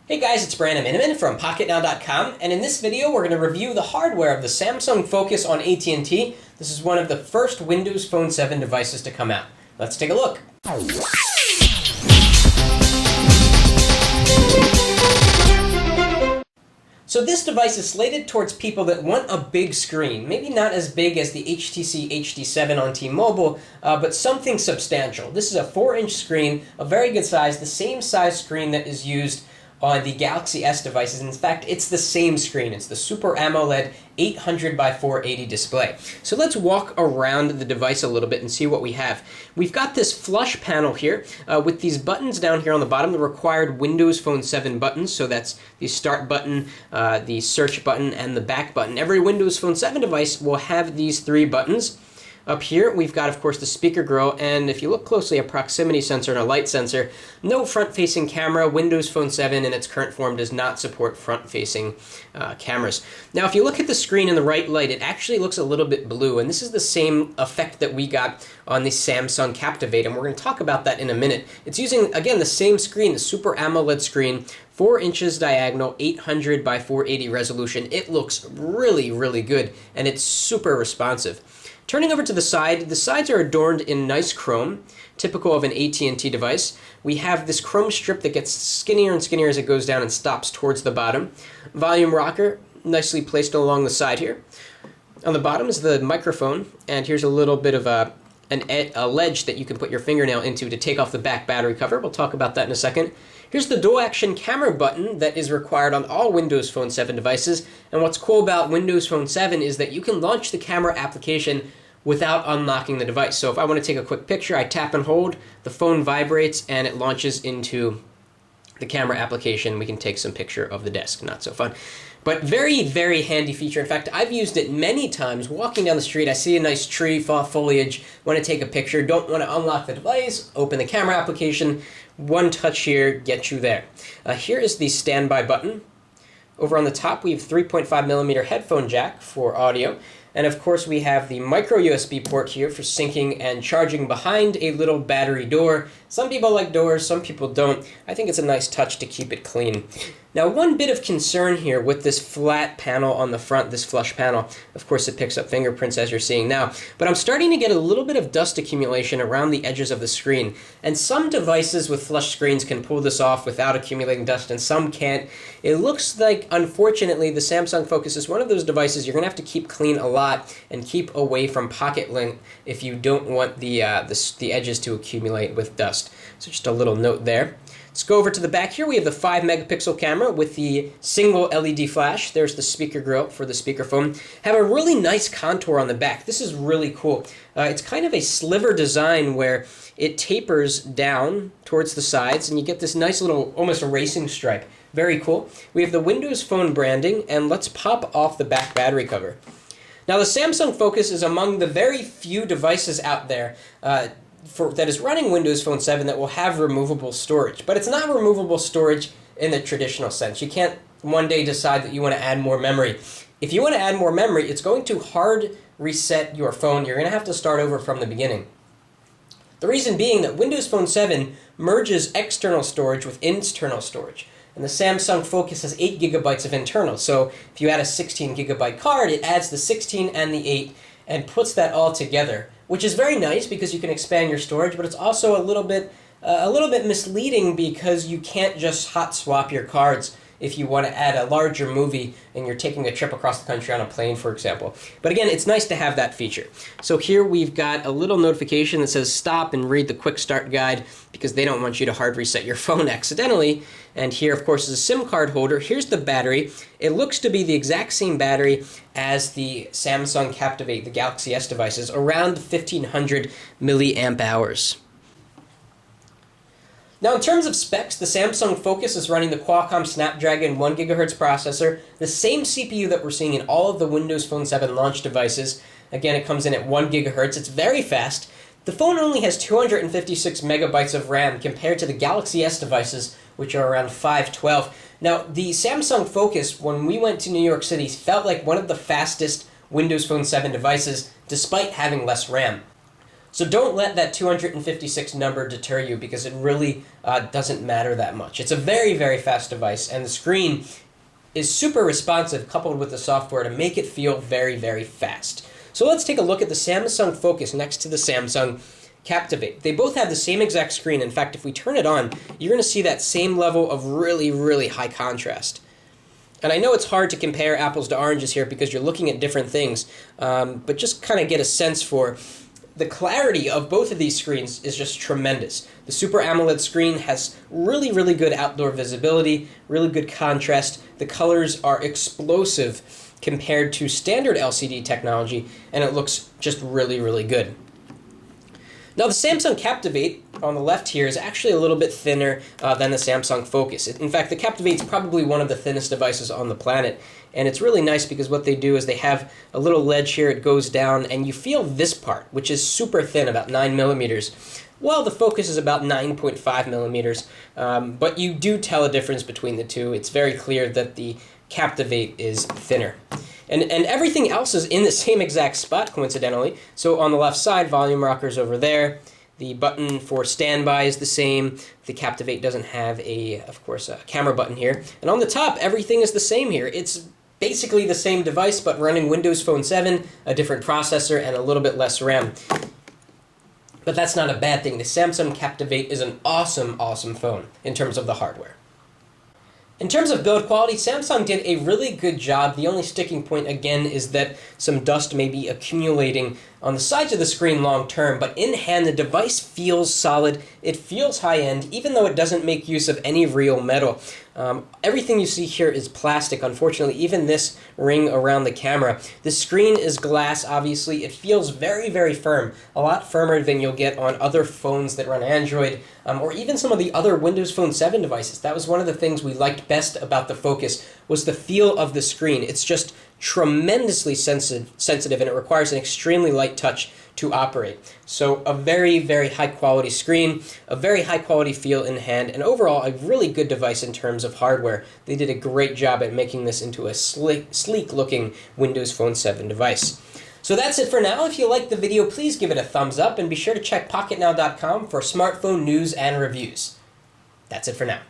Hey guys, it's Brandon Miniman from Pocketnow.com, and in this video we're going to review the hardware of the Samsung Focus on AT&T. This is one of the first Windows Phone 7 devices to come out. Let's take a look. So this device is slated towards people that want a big screen, maybe not as big as the HTC HD7 on T-Mobile, but something substantial. This is a 4-inch screen, a very good size, the same size screen that is used on the Galaxy S devices. In fact, it's the same screen. It's the Super AMOLED 800 by 480 display. So let's walk around the device a little bit and see what we have. We've got this flush panel here with these buttons down here on the bottom, the required Windows Phone 7 buttons. So that's the start button, the search button, and the back button. Every Windows Phone 7 device will have these three buttons. Up here, we've got, of course, the speaker grill, and if you look closely, a proximity sensor and a light sensor. No front-facing camera. Windows Phone 7 in its current form does not support front-facing cameras. Now, if you look at the screen in the right light, it actually looks a little bit blue, and this is the same effect that we got on the Samsung Captivate, and we're going to talk about that in a minute. It's using, again, the same screen, the Super AMOLED screen, 4 inches diagonal, 800 by 480 resolution. It looks really, really good, and it's super responsive. Turning over to the sides are adorned in nice chrome, typical of an AT&T device. We have this chrome strip that gets skinnier and skinnier as it goes down and stops towards the bottom. Volume rocker, nicely placed along the side here. On the bottom is the microphone, and here's a little bit of a ledge that you can put your fingernail into to take off the back battery cover. We'll talk about that in a second. Here's the dual-action camera button that is required on all Windows Phone 7 devices. And what's cool about Windows Phone 7 is that you can launch the camera application without unlocking the device. So if I want to take a quick picture, I tap and hold, the phone vibrates, and it launches into the camera application. We can take some picture of the desk. Not so fun. But very, very handy feature. In fact, I've used it many times. Walking down the street, I see a nice tree, foliage, want to take a picture, don't want to unlock the device, open the camera application. One touch here gets you there. Here is the standby button. Over on the top, we have 3.5mm headphone jack for audio. And of course, we have the micro USB port here for syncing and charging behind a little battery door. Some people like doors, some people don't. I think it's a nice touch to keep it clean. Now, one bit of concern here with this flat panel on the front, this flush panel, of course it picks up fingerprints as you're seeing now, but I'm starting to get a little bit of dust accumulation around the edges of the screen. And some devices with flush screens can pull this off without accumulating dust, and some can't. It looks like, unfortunately, the Samsung Focus is one of those devices you're going to have to keep clean a lot and keep away from pocket lint if you don't want the edges to accumulate with dust. So just a little note there. Let's go over to the back here. We have the 5-megapixel camera with the single LED flash. There's the speaker grill for the speakerphone. Have a really nice contour on the back. This is really cool. It's kind of a sliver design where it tapers down towards the sides, and you get this nice little, almost a racing stripe. Very cool. We have the Windows Phone branding, and let's pop off the back battery cover. Now, the Samsung Focus is among the very few devices out there that is running Windows Phone 7 that will have removable storage. But it's not removable storage in the traditional sense. You can't one day decide that you want to add more memory. If you want to add more memory, it's going to hard reset your phone. You're going to have to start over from the beginning. The reason being that Windows Phone 7 merges external storage with internal storage. And the Samsung Focus has 8 gigabytes of internal. So if you add a 16 gigabyte card, it adds the 16 and the 8 and puts that all together, which is very nice because you can expand your storage, but it's also a little bit misleading because you can't just hot swap your cards if you want to add a larger movie and you're taking a trip across the country on a plane, for example. But again, it's nice to have that feature. So here we've got a little notification that says stop and read the quick start guide because they don't want you to hard reset your phone accidentally. And here, of course, is a SIM card holder. Here's the battery. It looks to be the exact same battery as the Samsung Captivate, the Galaxy S devices, around 1500 milliamp hours. Now, in terms of specs, the Samsung Focus is running the Qualcomm Snapdragon 1 GHz processor, the same CPU that we're seeing in all of the Windows Phone 7 launch devices. Again, it comes in at 1 GHz. It's very fast. The phone only has 256 megabytes of RAM compared to the Galaxy S devices, which are around 512. Now, the Samsung Focus, when we went to New York City, felt like one of the fastest Windows Phone 7 devices, despite having less RAM. So don't let that 256 number deter you, because it really doesn't matter that much. It's a very, very fast device, and the screen is super responsive coupled with the software to make it feel very, very fast. So let's take a look at the Samsung Focus next to the Samsung Captivate. They both have the same exact screen. In fact, if we turn it on, you're going to see that same level of really, really high contrast. And I know it's hard to compare apples to oranges here because you're looking at different things, but just kind of get a sense for the clarity of both of these screens is just tremendous. The Super AMOLED screen has really, really good outdoor visibility, really good contrast. The colors are explosive compared to standard LCD technology, and it looks just really, really good. Now, the Samsung Captivate on the left here is actually a little bit thinner than the Samsung Focus. In fact, the Captivate is probably one of the thinnest devices on the planet, and it's really nice because what they do is they have a little ledge here, it goes down, and you feel this part, which is super thin, about 9 millimeters. Well, the Focus is about 9.5 millimeters, but you do tell a difference between the two. It's very clear that the Captivate is thinner. And everything else is in the same exact spot, coincidentally. So on the left side, volume rockers over there. The button for standby is the same. The Captivate doesn't have, of course, a camera button here. And on the top, everything is the same here. It's basically the same device, but running Windows Phone 7, a different processor, and a little bit less RAM. But that's not a bad thing. The Samsung Captivate is an awesome, awesome phone in terms of the hardware. In terms of build quality, Samsung did a really good job. The only sticking point, again, is that some dust may be accumulating on the sides of the screen long term, but in hand, the device feels solid. It feels high-end, even though it doesn't make use of any real metal. Everything you see here is plastic, unfortunately, even this ring around the camera. The screen is glass, obviously. It feels very, very firm, a lot firmer than you'll get on other phones that run Android, or even some of the other Windows Phone 7 devices. That was one of the things we liked best about the Focus, was the feel of the screen. It's just tremendously sensitive, and it requires an extremely light touch to operate. So a very, very high quality screen, a very high quality feel in hand, and overall a really good device in terms of hardware. They did a great job at making this into a sleek looking Windows Phone 7 device. So that's it for now. If you liked the video, please give it a thumbs up, and be sure to check Pocketnow.com for smartphone news and reviews. That's it for now.